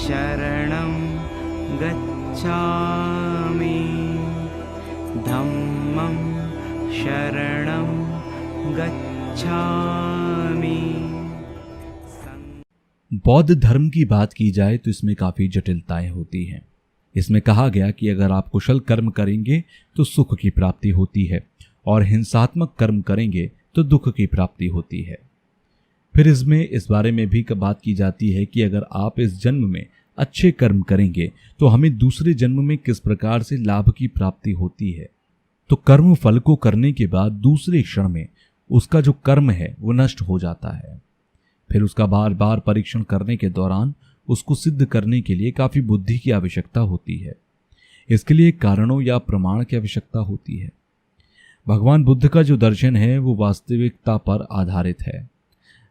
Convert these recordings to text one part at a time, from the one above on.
शरणं गच्छामि धम्मं शरणं गच्छामि। बौद्ध धर्म की बात की जाए तो इसमें काफ़ी जटिलताएं होती हैं। इसमें कहा गया कि अगर आप कुशल कर्म करेंगे तो सुख की प्राप्ति होती है और हिंसात्मक कर्म करेंगे तो दुख की प्राप्ति होती है। फिर इसमें इस बारे में भी बात की जाती है कि अगर आप इस जन्म में अच्छे कर्म करेंगे तो हमें दूसरे जन्म में किस प्रकार से लाभ की प्राप्ति होती है। तो कर्म फल को करने के बाद दूसरे क्षण में उसका जो कर्म है वो नष्ट हो जाता है। फिर उसका बार बार परीक्षण करने के दौरान उसको सिद्ध करने के लिए काफी बुद्धि की आवश्यकता होती है। इसके लिए कारणों या प्रमाण की आवश्यकता होती है। भगवान बुद्ध का जो दर्शन है वो वास्तविकता पर आधारित है।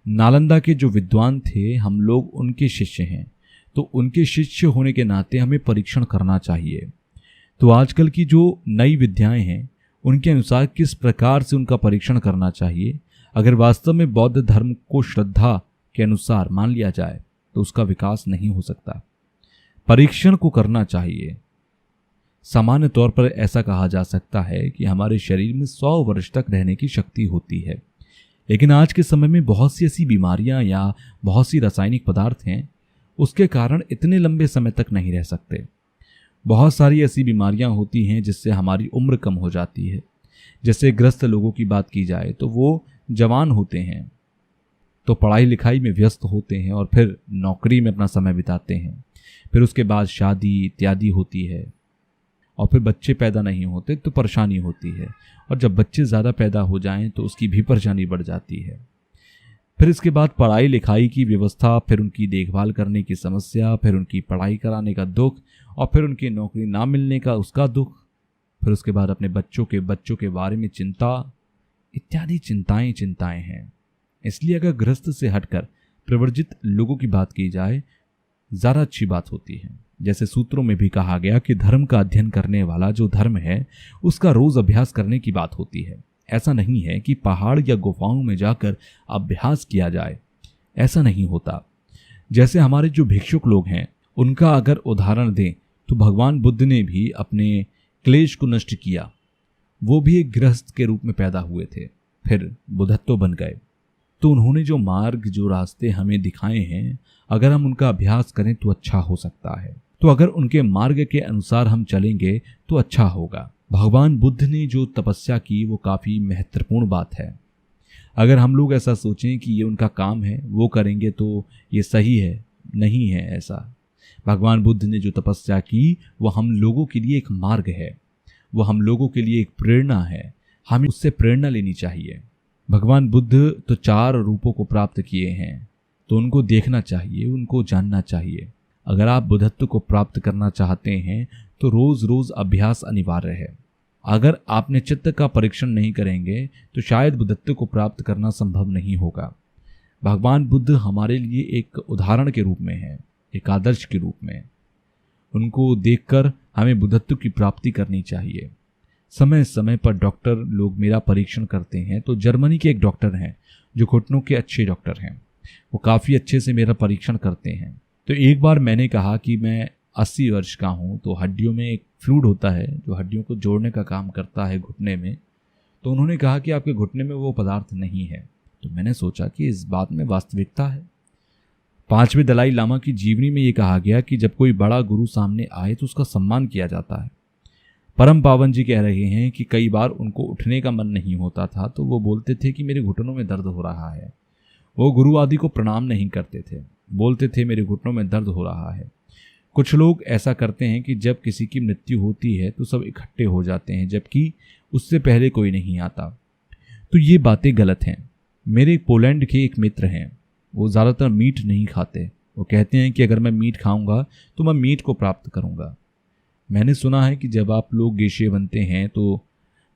नालंदा के जो विद्वान थे, हम लोग उनके शिष्य हैं, तो उनके शिष्य होने के नाते हमें परीक्षण करना चाहिए। तो आजकल की जो नई विद्याएं हैं उनके अनुसार किस प्रकार से उनका परीक्षण करना चाहिए। अगर वास्तव में बौद्ध धर्म को श्रद्धा के अनुसार मान लिया जाए तो उसका विकास नहीं हो सकता। परीक्षण को करना चाहिए। सामान्य तौर पर ऐसा कहा जा सकता है कि हमारे शरीर में 100 वर्ष तक रहने की शक्ति होती है, लेकिन आज के समय में बहुत सी ऐसी बीमारियां या बहुत सी रासायनिक पदार्थ हैं, उसके कारण इतने लंबे समय तक नहीं रह सकते। बहुत सारी ऐसी बीमारियां होती हैं जिससे हमारी उम्र कम हो जाती है। जैसे ग्रस्त लोगों की बात की जाए तो वो जवान होते हैं तो पढ़ाई लिखाई में व्यस्त होते हैं और फिर नौकरी में अपना समय बिताते हैं। फिर उसके बाद शादी इत्यादि होती है और फिर बच्चे पैदा नहीं होते तो परेशानी होती है, और जब बच्चे ज़्यादा पैदा हो जाएं तो उसकी भी परेशानी बढ़ जाती है। फिर इसके बाद पढ़ाई लिखाई की व्यवस्था, फिर उनकी देखभाल करने की समस्या, फिर उनकी पढ़ाई कराने का दुख, और फिर उनकी नौकरी ना मिलने का उसका दुख, फिर उसके बाद अपने बच्चों के बारे में चिंता, इत्यादि चिंताएं हैं। इसलिए अगर गृहस्थ से हटकर प्रवर्जित लोगों की बात की जाए ज़्यादा अच्छी बात होती है। जैसे सूत्रों में भी कहा गया कि धर्म का अध्ययन करने वाला जो धर्म है उसका रोज अभ्यास करने की बात होती है। ऐसा नहीं है कि पहाड़ या गुफाओं में जाकर अभ्यास किया जाए, ऐसा नहीं होता। जैसे हमारे जो भिक्षुक लोग हैं उनका अगर उदाहरण दें तो भगवान बुद्ध ने भी अपने क्लेश को नष्ट किया। वो भी एक गृहस्थ के रूप में पैदा हुए थे, फिर बुद्धत्व बन गए। तो उन्होंने जो मार्ग, जो रास्ते हमें दिखाए हैं, अगर हम उनका अभ्यास करें तो अच्छा हो सकता है। तो अगर उनके मार्ग के अनुसार हम चलेंगे तो अच्छा होगा। भगवान बुद्ध ने जो तपस्या की वो काफ़ी महत्वपूर्ण बात है। अगर हम लोग ऐसा सोचें कि ये उनका काम है, वो करेंगे तो ये सही है, नहीं है ऐसा। भगवान बुद्ध ने जो तपस्या की वो हम लोगों के लिए एक मार्ग है, वो हम लोगों के लिए एक प्रेरणा है। हमें उससे प्रेरणा लेनी चाहिए। भगवान बुद्ध तो 4 रूपों को प्राप्त किए हैं, तो उनको देखना चाहिए, उनको जानना चाहिए। अगर आप बुद्धत्व को प्राप्त करना चाहते हैं तो रोज रोज अभ्यास अनिवार्य है। अगर आपने चित्त का परीक्षण नहीं करेंगे तो शायद बुद्धत्व को प्राप्त करना संभव नहीं होगा। भगवान बुद्ध हमारे लिए एक उदाहरण के रूप में है, एक आदर्श के रूप में। उनको देखकर हमें बुद्धत्व की प्राप्ति करनी चाहिए। समय समय पर डॉक्टर लोग मेरा परीक्षण करते हैं। तो जर्मनी के एक डॉक्टर हैं जो घुटनों के अच्छे डॉक्टर हैं, वो काफ़ी अच्छे से मेरा परीक्षण करते हैं। तो एक बार मैंने कहा कि मैं 80 वर्ष का हूँ, तो हड्डियों में एक फ्लूइड होता है जो हड्डियों को जोड़ने का काम करता है घुटने में। तो उन्होंने कहा कि आपके घुटने में वो पदार्थ नहीं है। तो मैंने सोचा कि इस बात में वास्तविकता है। 5वें दलाई लामा की जीवनी में ये कहा गया कि जब कोई बड़ा गुरु सामने आए तो उसका सम्मान किया जाता है। परम पावन जी कह रहे हैं कि कई बार उनको उठने का मन नहीं होता था, तो वो बोलते थे कि मेरे घुटनों में दर्द हो रहा है। वो गुरु आदि को प्रणाम नहीं करते थे, बोलते थे मेरे घुटनों में दर्द हो रहा है। कुछ लोग ऐसा करते हैं कि जब किसी की मृत्यु होती है तो सब इकट्ठे हो जाते हैं, जबकि उससे पहले कोई नहीं आता। तो ये बातें गलत हैं। मेरे पोलैंड के एक मित्र हैं, वो ज़्यादातर मीट नहीं खाते। वो कहते हैं कि अगर मैं मीट खाऊंगा तो मैं मीट को प्राप्त करूंगा। मैंने सुना है कि जब आप लोग गेशे बनते हैं तो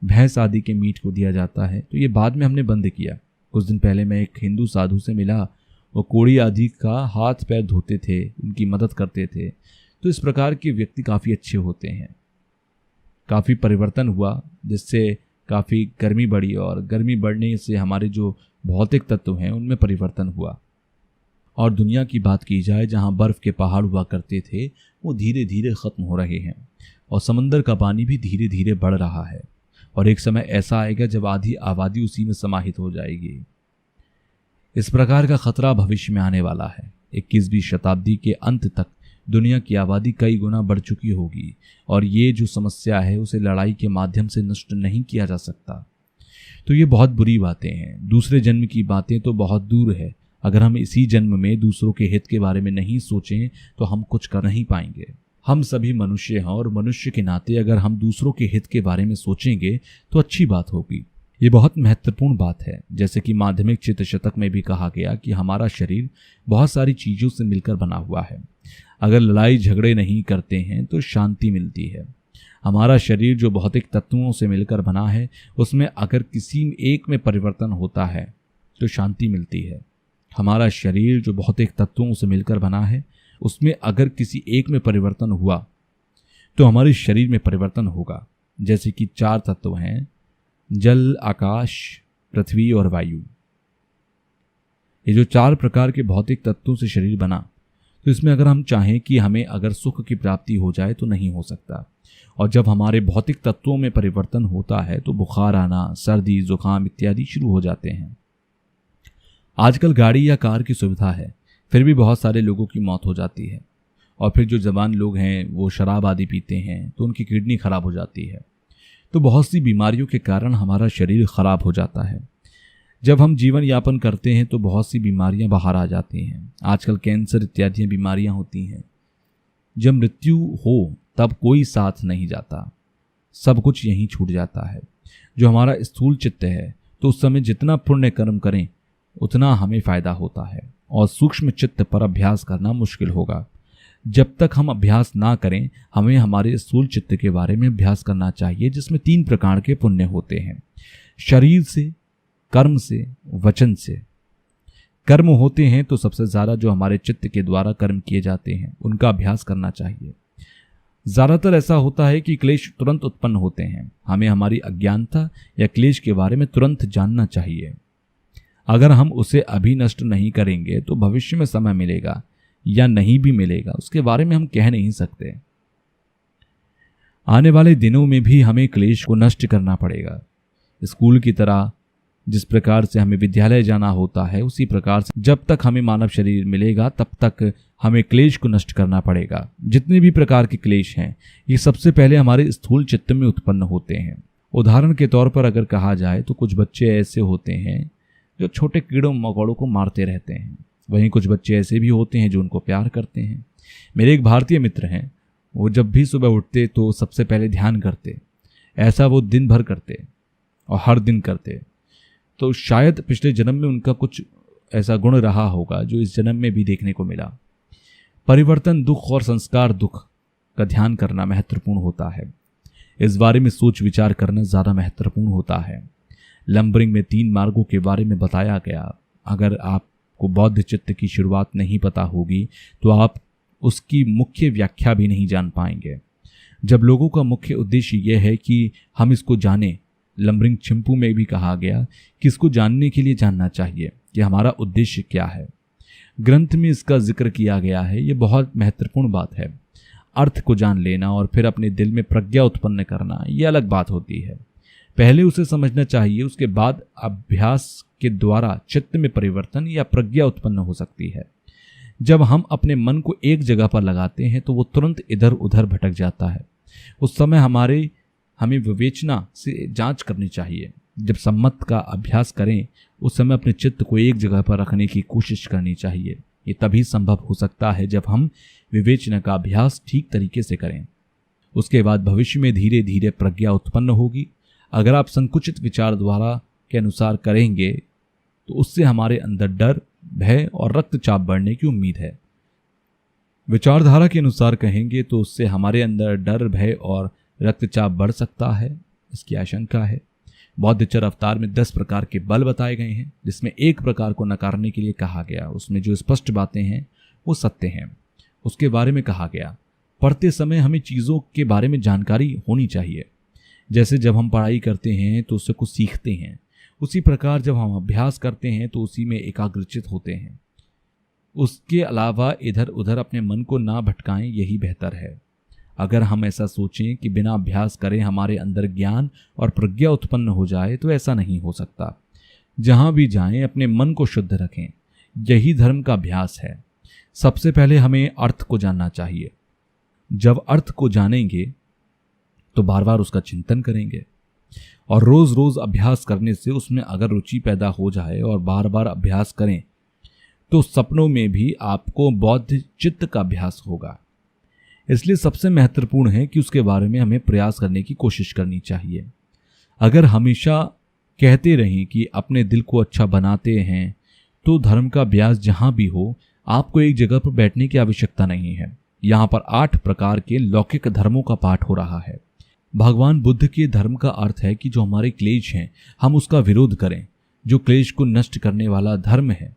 भैंस आदि के मीट को दिया जाता है। तो ये बाद में हमने बंद किया। कुछ दिन पहले मैं एक हिंदू साधु से मिला, वो कोड़ी आदि का हाथ पैर धोते थे, उनकी मदद करते थे। तो इस प्रकार के व्यक्ति काफ़ी अच्छे होते हैं। काफ़ी परिवर्तन हुआ, जिससे काफ़ी गर्मी बढ़ी, और गर्मी बढ़ने से हमारे जो भौतिक तत्व हैं उनमें परिवर्तन हुआ। और दुनिया की बात की जाए जहाँ बर्फ़ के पहाड़ हुआ करते थे वो धीरे धीरे ख़त्म हो रहे हैं और समंदर का पानी भी धीरे धीरे बढ़ रहा है और एक समय ऐसा आएगा जब आधी आबादी उसी में समाहित हो जाएगी। इस प्रकार का खतरा भविष्य में आने वाला है। 21वीं शताब्दी के अंत तक दुनिया की आबादी कई गुना बढ़ चुकी होगी और ये जो समस्या है उसे लड़ाई के माध्यम से नष्ट नहीं किया जा सकता। तो ये बहुत बुरी बातें हैं। दूसरे जन्म की बातें तो बहुत दूर है। अगर हम इसी जन्म में दूसरों के हित के बारे में नहीं सोचें तो हम कुछ कर नहीं पाएंगे। हम सभी मनुष्य हैं और मनुष्य के नाते अगर हम दूसरों के हित के बारे में सोचेंगे तो अच्छी बात होगी। ये बहुत महत्वपूर्ण बात है। जैसे कि माध्यमिक चित्त शतक में भी कहा गया कि हमारा शरीर बहुत सारी चीज़ों से मिलकर बना हुआ है। अगर लड़ाई झगड़े नहीं करते हैं तो शांति मिलती है। हमारा शरीर जो भौतिक तत्वों से मिलकर बना है उसमें अगर किसी एक में परिवर्तन होता है तो शांति मिलती है। हमारा शरीर जो भौतिक तत्वों से मिलकर बना है उसमें अगर किसी एक में परिवर्तन हुआ तो हमारे शरीर में परिवर्तन होगा। जैसे कि 4 तत्व हैं, जल, आकाश, पृथ्वी और वायु। ये जो 4 प्रकार के भौतिक तत्वों से शरीर बना, तो इसमें अगर हम चाहें कि हमें अगर सुख की प्राप्ति हो जाए तो नहीं हो सकता। और जब हमारे भौतिक तत्वों में परिवर्तन होता है तो बुखार आना, सर्दी, जुकाम इत्यादि शुरू हो जाते हैं। आजकल गाड़ी या कार की सुविधा है, फिर भी बहुत सारे लोगों की मौत हो जाती है। और फिर जो जवान लोग हैं वो शराब आदि पीते हैं तो उनकी किडनी खराब हो जाती है। तो बहुत सी बीमारियों के कारण हमारा शरीर खराब हो जाता है। जब हम जीवन यापन करते हैं तो बहुत सी बीमारियां बाहर आ जाती हैं। आजकल कैंसर इत्यादि बीमारियां होती हैं। जब मृत्यु हो तब कोई साथ नहीं जाता, सब कुछ यहीं छूट जाता है। जो हमारा स्थूल चित्त है तो उस समय जितना पुण्य कर्म करें उतना हमें फायदा होता है और सूक्ष्म चित्त पर अभ्यास करना मुश्किल होगा। जब तक हम अभ्यास ना करें हमें हमारे स्थूल चित्त के बारे में अभ्यास करना चाहिए, जिसमें 3 प्रकार के पुण्य होते हैं, शरीर से, कर्म से, वचन से। कर्म होते हैं तो सबसे ज़्यादा जो हमारे चित्त के द्वारा कर्म किए जाते हैं उनका अभ्यास करना चाहिए। ज़्यादातर ऐसा होता है कि क्लेश तुरंत उत्पन्न होते हैं। हमें हमारी अज्ञानता या क्लेश के बारे में तुरंत जानना चाहिए। अगर हम उसे अभी नष्ट नहीं करेंगे तो भविष्य में समय मिलेगा या नहीं भी मिलेगा, उसके बारे में हम कह नहीं सकते। आने वाले दिनों में भी हमें क्लेश को नष्ट करना पड़ेगा। स्कूल की तरह जिस प्रकार से हमें विद्यालय जाना होता है उसी प्रकार से जब तक हमें मानव शरीर मिलेगा तब तक हमें क्लेश को नष्ट करना पड़ेगा। जितने भी प्रकार के क्लेश हैं ये सबसे पहले हमारे स्थूल चित्त में उत्पन्न होते हैं। उदाहरण के तौर पर अगर कहा जाए तो कुछ बच्चे ऐसे होते हैं जो छोटे कीड़ों मकोड़ों को मारते रहते हैं। वहीं कुछ बच्चे ऐसे भी होते हैं जो उनको प्यार करते हैं। मेरे एक भारतीय मित्र हैं, वो जब भी सुबह उठते तो सबसे पहले ध्यान करते। ऐसा वो दिन भर करते और हर दिन करते। तो शायद पिछले जन्म में उनका कुछ ऐसा गुण रहा होगा जो इस जन्म में भी देखने को मिला। परिवर्तन दुख और संस्कार दुख का ध्यान करना महत्वपूर्ण होता है। इस बारे में सोच विचार करना ज़्यादा महत्वपूर्ण होता है। लंबरिंग में 3 मार्गों के बारे में बताया गया। अगर आपको बौद्ध चित्त की शुरुआत नहीं पता होगी तो आप उसकी मुख्य व्याख्या भी नहीं जान पाएंगे। जब लोगों का मुख्य उद्देश्य यह है कि हम इसको जानें, लंबरिंग छिंपू में भी कहा गया कि इसको जानने के लिए जानना चाहिए कि हमारा उद्देश्य क्या है। ग्रंथ में इसका जिक्र किया गया है। ये बहुत महत्वपूर्ण बात है। अर्थ को जान लेना और फिर अपने दिल में प्रज्ञा उत्पन्न करना ये अलग बात होती है। पहले उसे समझना चाहिए, उसके बाद अभ्यास के द्वारा चित्त में परिवर्तन या प्रज्ञा उत्पन्न हो सकती है। जब हम अपने मन को एक जगह पर लगाते हैं तो वो तुरंत इधर उधर भटक जाता है। उस समय हमें विवेचना से जांच करनी चाहिए। जब सम्मत का अभ्यास करें उस समय अपने चित्त को एक जगह पर रखने की कोशिश करनी चाहिए। ये तभी संभव हो सकता है जब हम विवेचना का अभ्यास ठीक तरीके से करें। उसके बाद भविष्य में धीरे धीरे प्रज्ञा उत्पन्न होगी। अगर आप संकुचित विचार द्वारा के अनुसार करेंगे तो उससे हमारे अंदर डर, भय और रक्तचाप बढ़ने की उम्मीद है। विचारधारा के अनुसार कहेंगे तो उससे हमारे अंदर डर, भय और रक्तचाप बढ़ सकता है, इसकी आशंका है। बौद्ध चर अवतार में 10 प्रकार के बल बताए गए हैं, जिसमें एक प्रकार को नकारने के लिए कहा गया। उसमें जो स्पष्ट बातें हैं वो सत्य हैं। उसके बारे में कहा गया, पढ़ते समय हमें चीज़ों के बारे में जानकारी होनी चाहिए। जैसे जब हम पढ़ाई करते हैं तो उससे कुछ सीखते हैं, उसी प्रकार जब हम अभ्यास करते हैं तो उसी में एकाग्रचित होते हैं। उसके अलावा इधर उधर अपने मन को ना भटकाएं, यही बेहतर है। अगर हम ऐसा सोचें कि बिना अभ्यास करें हमारे अंदर ज्ञान और प्रज्ञा उत्पन्न हो जाए, तो ऐसा नहीं हो सकता। जहां भी जाएं अपने मन को शुद्ध रखें, यही धर्म का अभ्यास है। सबसे पहले हमें अर्थ को जानना चाहिए। जब अर्थ को जानेंगे तो बार बार उसका चिंतन करेंगे, और रोज रोज अभ्यास करने से उसमें अगर रुचि पैदा हो जाए और बार बार अभ्यास करें तो सपनों में भी आपको बौद्ध चित्त का अभ्यास होगा। इसलिए सबसे महत्वपूर्ण है कि उसके बारे में हमें प्रयास करने की कोशिश करनी चाहिए। अगर हमेशा कहते रहें कि अपने दिल को अच्छा बनाते हैं, तो धर्म का अभ्यास जहां भी हो, आपको एक जगह पर बैठने की आवश्यकता नहीं है। यहाँ पर 8 प्रकार के लौकिक धर्मों का पाठ हो रहा है। भगवान बुद्ध के धर्म का अर्थ है कि जो हमारे क्लेश हैं हम उसका विरोध करें। जो क्लेश को नष्ट करने वाला धर्म है,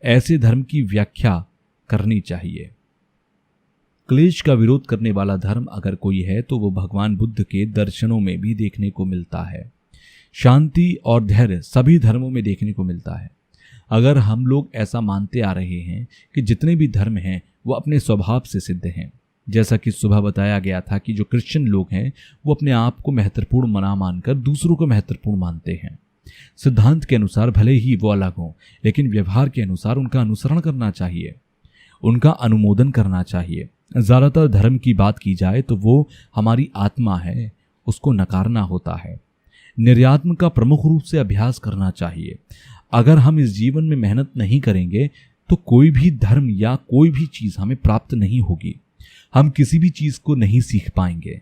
ऐसे धर्म की व्याख्या करनी चाहिए। क्लेश का विरोध करने वाला धर्म अगर कोई है तो वो भगवान बुद्ध के दर्शनों में भी देखने को मिलता है। शांति और धैर्य सभी धर्मों में देखने को मिलता है। अगर हम लोग ऐसा मानते आ रहे हैं कि जितने भी धर्म हैं वो अपने स्वभाव से सिद्ध हैं, जैसा कि सुबह बताया गया था कि जो क्रिश्चियन लोग हैं वो अपने आप को महत्वपूर्ण ना मानकर दूसरों को महत्वपूर्ण मानते हैं। सिद्धांत के अनुसार भले ही वो अलग हों, लेकिन व्यवहार के अनुसार उनका अनुसरण करना चाहिए, उनका अनुमोदन करना चाहिए। ज़्यादातर धर्म की बात की जाए तो वो हमारी आत्मा है, उसको नकारना होता है। निर्यात्म का प्रमुख रूप से अभ्यास करना चाहिए। अगर हम इस जीवन में मेहनत नहीं करेंगे तो कोई भी धर्म या कोई भी चीज़ हमें प्राप्त नहीं होगी। हम किसी भी चीज़ को नहीं सीख पाएंगे।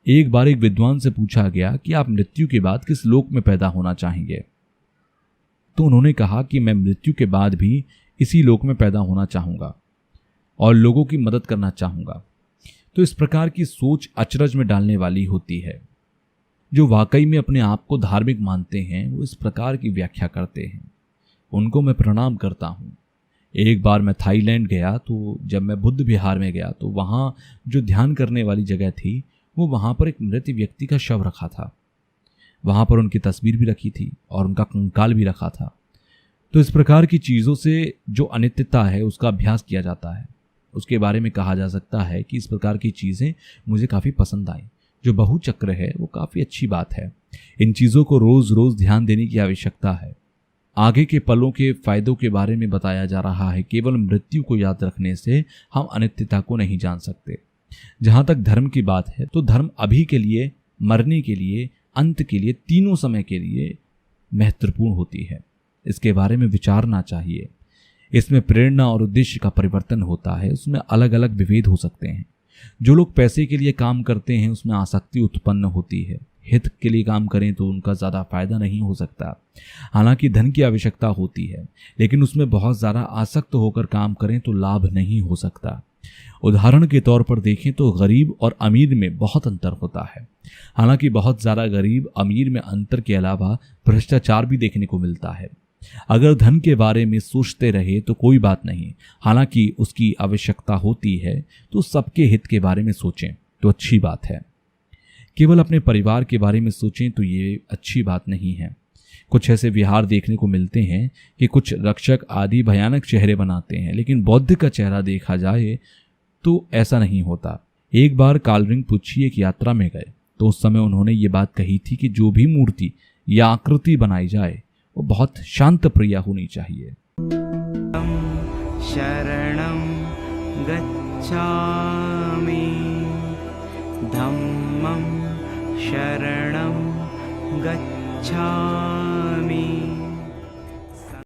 एक बार एक विद्वान से पूछा गया कि आप मृत्यु के बाद किस लोक में पैदा होना चाहेंगे, तो उन्होंने कहा कि मैं मृत्यु के बाद भी इसी लोक में पैदा होना चाहूँगा और लोगों की मदद करना चाहूँगा। तो इस प्रकार की सोच अचरज में डालने वाली होती है। जो वाकई में अपने आप को धार्मिक मानते हैं वो इस प्रकार की व्याख्या करते हैं। उनको मैं प्रणाम करता हूँ। एक बार मैं थाईलैंड गया, तो जब मैं बुद्ध विहार में गया तो वहाँ जो ध्यान करने वाली जगह थी, वो वहाँ पर एक मृत व्यक्ति का शव रखा था। वहाँ पर उनकी तस्वीर भी रखी थी और उनका कंकाल भी रखा था। तो इस प्रकार की चीज़ों से जो अनित्यता है उसका अभ्यास किया जाता है। उसके बारे में कहा जा सकता है कि इस प्रकार की चीज़ें मुझे काफ़ी पसंद आई। जो बहुचक्र है वो काफ़ी अच्छी बात है। इन चीज़ों को रोज़ रोज़ ध्यान देने की आवश्यकता है। आगे के पलों के फायदों के बारे में बताया जा रहा है। केवल मृत्यु को याद रखने से हम अनित्यता को नहीं जान सकते। जहाँ तक धर्म की बात है तो धर्म अभी के लिए, मरने के लिए, अंत के लिए, तीनों समय के लिए महत्वपूर्ण होती है। इसके बारे में विचारना चाहिए। इसमें प्रेरणा और उद्देश्य का परिवर्तन होता है। उसमें अलग अलग विभेद हो सकते हैं। जो लोग पैसे के लिए काम करते हैं उसमें आसक्ति उत्पन्न होती है। हित के लिए काम करें तो उनका ज़्यादा फायदा नहीं हो सकता। हालांकि धन की आवश्यकता होती है, लेकिन उसमें बहुत ज़्यादा आसक्त होकर काम करें तो लाभ नहीं हो सकता। उदाहरण के तौर पर देखें तो गरीब और अमीर में बहुत अंतर होता है। हालांकि बहुत ज़्यादा गरीब अमीर में अंतर के अलावा भ्रष्टाचार भी देखने को मिलता है। अगर धन के बारे में सोचते रहे तो कोई बात नहीं, हालांकि उसकी आवश्यकता होती है तो सबके हित के बारे में सोचें तो अच्छी बात है। केवल अपने परिवार के बारे में सोचें तो ये अच्छी बात नहीं है। कुछ ऐसे विहार देखने को मिलते हैं कि कुछ रक्षक आदि भयानक चेहरे बनाते हैं, लेकिन बौद्ध का चेहरा देखा जाए तो ऐसा नहीं होता। एक बार कालरिंग पुच्छी एक यात्रा में गए तो उस समय उन्होंने ये बात कही थी कि जो भी मूर्ति या आकृति बनाई जाए वो बहुत शांत प्रिय होनी चाहिए। शरणं गच्छामि, धम्मं शरणं गच्छामि,